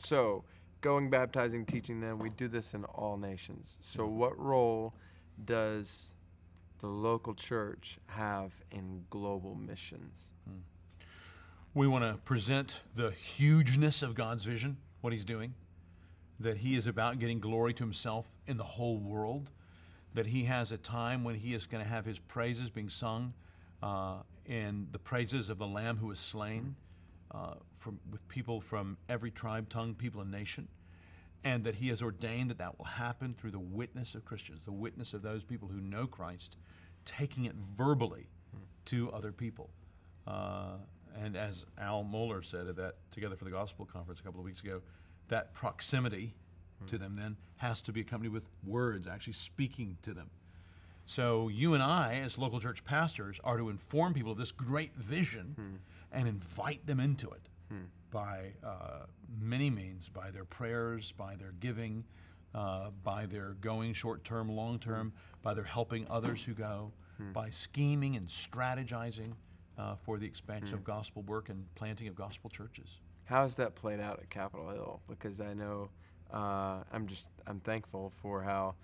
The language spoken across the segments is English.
So, going, baptizing, teaching them, we do this in all nations. So what role does the local church have in global missions? We want to present the hugeness of God's vision, what he's doing, that he is about getting glory to himself in the whole world, that he has a time when he is going to have his praises being sung and the praises of the Lamb who was slain with people from every tribe, tongue, people, and nation, and that he has ordained that that will happen through the witness of Christians, the witness of those people who know Christ, taking it verbally to other people. And as Al Mohler said at that Together for the Gospel conference a couple of weeks ago, that proximity to them then has to be accompanied with words, actually speaking to them. So you and I, as local church pastors, are to inform people of this great vision and invite them into it by many means, by their prayers, by their giving, by their going short-term, long-term, by their helping others who go, by scheming and strategizing for the expansion of gospel work and planting of gospel churches. How has that played out at Capitol Hill? Because I know I'm thankful for how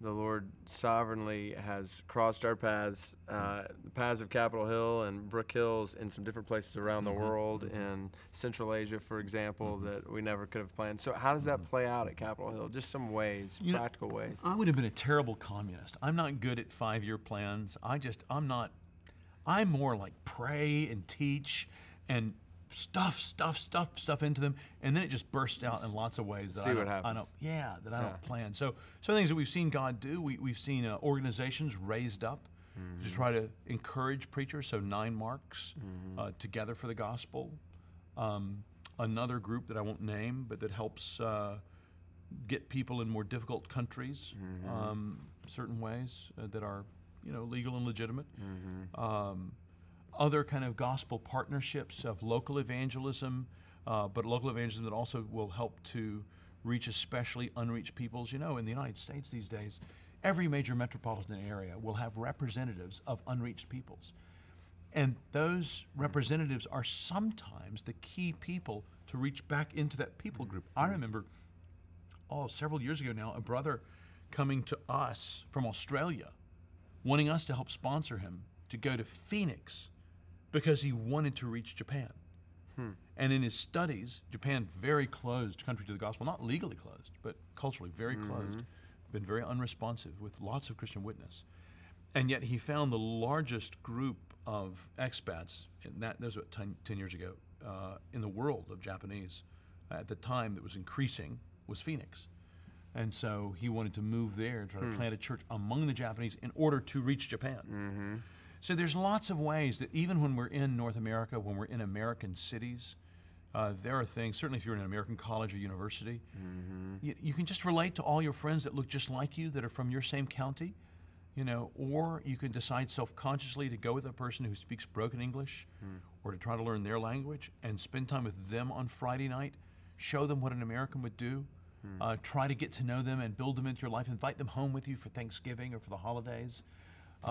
the Lord sovereignly has crossed our paths, the paths of Capitol Hill and Brook Hills in some different places around the world, in Central Asia, for example, that we never could have planned. So how does that play out at Capitol Hill? Just some ways, practical ways. I would have been a terrible communist. I'm not good at 5-year plans. I'm more like pray and teach and stuff into them, and then it just bursts out in lots of ways that I don't plan. So some things that we've seen God do, we've seen organizations raised up to try to encourage preachers. So 9 Marks, Together for the Gospel, another group that I won't name, but that helps get people in more difficult countries, certain ways that are legal and legitimate. Other kind of gospel partnerships of local evangelism, but local evangelism that also will help to reach especially unreached peoples. In the United States these days, every major metropolitan area will have representatives of unreached peoples. And those representatives are sometimes the key people to reach back into that people group. I remember, several years ago now, a brother coming to us from Australia, wanting us to help sponsor him to go to Phoenix because he wanted to reach Japan. And in his studies, Japan, very closed country to the gospel, not legally closed, but culturally very closed, been very unresponsive with lots of Christian witness. And yet he found the largest group of expats, and that was 10 years ago, in the world of Japanese at the time that was increasing, was Phoenix. And so he wanted to move there, try to plant a church among the Japanese in order to reach Japan. So there's lots of ways that even when we're in North America, when we're in American cities, there are things, certainly if you're in an American college or university, you can just relate to all your friends that look just like you, that are from your same county, or you can decide self-consciously to go with a person who speaks broken English or to try to learn their language and spend time with them on Friday night, show them what an American would do. Try to get to know them and build them into your life. Invite them home with you for Thanksgiving or for the holidays.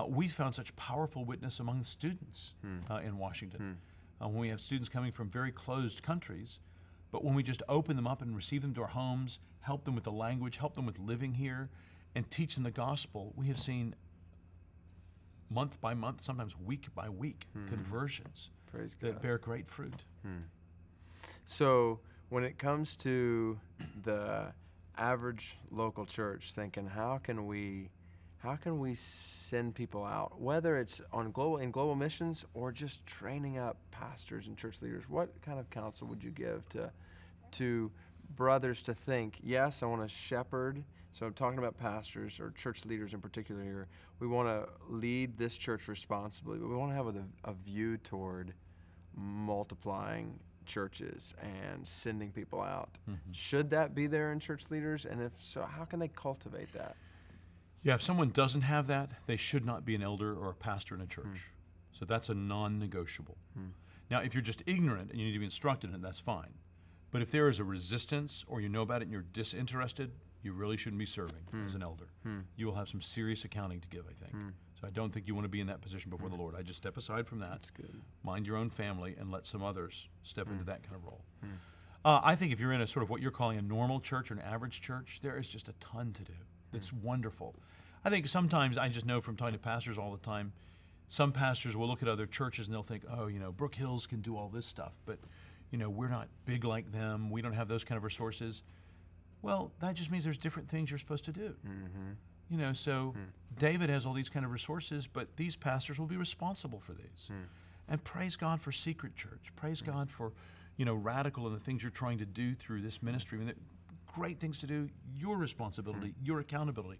We found such powerful witness among students in Washington. When we have students coming from very closed countries, but when we just open them up and receive them to our homes, help them with the language, help them with living here, and teach them the gospel, we have seen month by month, sometimes week by week, conversions that bear great fruit. So when it comes to the average local church, thinking how can we send people out, whether it's in global missions or just training up pastors and church leaders, what kind of counsel would you give to brothers to think, yes, I want to shepherd? So I'm talking about pastors or church leaders in particular here. We want to lead this church responsibly, but we want to have a view toward multiplying churches and sending people out. Should that be there in church leaders? And if so, how can they cultivate that? Yeah, if someone doesn't have that, they should not be an elder or a pastor in a church. So that's a non-negotiable. Now, if you're just ignorant and you need to be instructed in it, that's fine. But if there is a resistance or you know about it and you're disinterested, you really shouldn't be serving as an elder. You will have some serious accounting to give, I think. So I don't think you want to be in that position before the Lord. I just step aside from that. That's good. Mind your own family and let some others step into that kind of role. I think if you're in a sort of what you're calling a normal church or an average church, there is just a ton to do. It's wonderful. I think sometimes, I just know from talking to pastors all the time, some pastors will look at other churches and they'll think, oh, Brook Hills can do all this stuff, but, we're not big like them. We don't have those kind of resources. Well, that just means there's different things you're supposed to do. So David has all these kind of resources, but these pastors will be responsible for these. And praise God for Secret Church. Praise God for, Radical and the things you're trying to do through this ministry. I mean, great things to do, your responsibility, your accountability.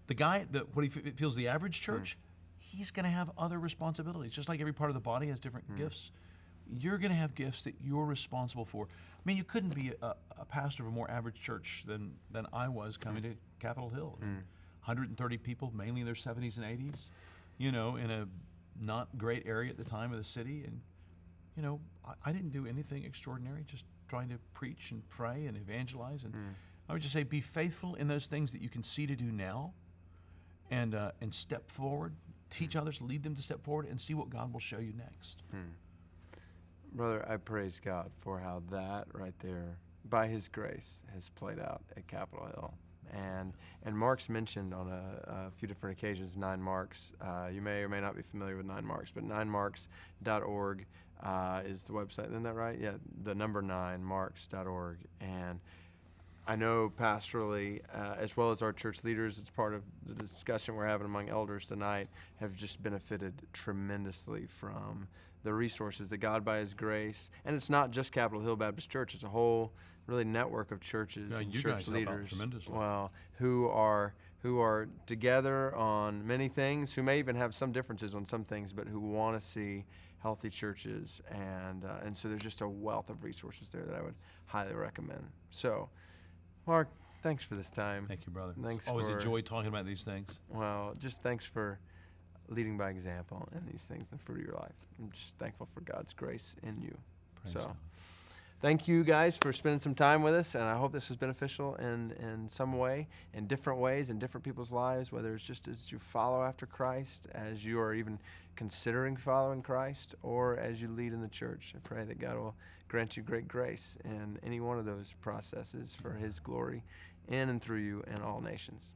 The guy that what he feels the average church, he's going to have other responsibilities. Just like every part of the body has different gifts, you're going to have gifts that you're responsible for. I mean, you couldn't be a pastor of a more average church than I was coming to Capitol Hill. 130 people, mainly in their 70s and 80s, in a not great area at the time of the city. And, I didn't do anything extraordinary, just trying to preach and pray and evangelize. And I would just say be faithful in those things that you can see to do now, and step forward, teach others, lead them to step forward, and see what God will show you next. Brother, I praise God for how that right there, by His grace, has played out at Capitol Hill. And Mark's mentioned on a few different occasions 9 Marks. You may or may not be familiar with 9 Marks, but 9marks.org is the website. Isn't that right? Yeah, the number 9marks.org. And I know pastorally, as well as our church leaders, it's part of the discussion we're having among elders tonight, have just benefited tremendously from the resources that God, by His grace, and it's not just Capitol Hill Baptist Church, it's a whole really network of churches and church leaders, who are together on many things, who may even have some differences on some things, but who want to see healthy churches, and so there's just a wealth of resources there that I would highly recommend. So, Mark, thanks for this time. Thank you, brother. Thanks. Always a joy talking about these things. Well, just thanks for leading by example in these things, the fruit of your life. I'm just thankful for God's grace in you. Praise God. Thank you guys for spending some time with us, and I hope this was beneficial in some way, in different ways, in different people's lives, whether it's just as you follow after Christ, as you are even considering following Christ, or as you lead in the church. I pray that God will grant you great grace in any one of those processes for His glory in and through you and all nations.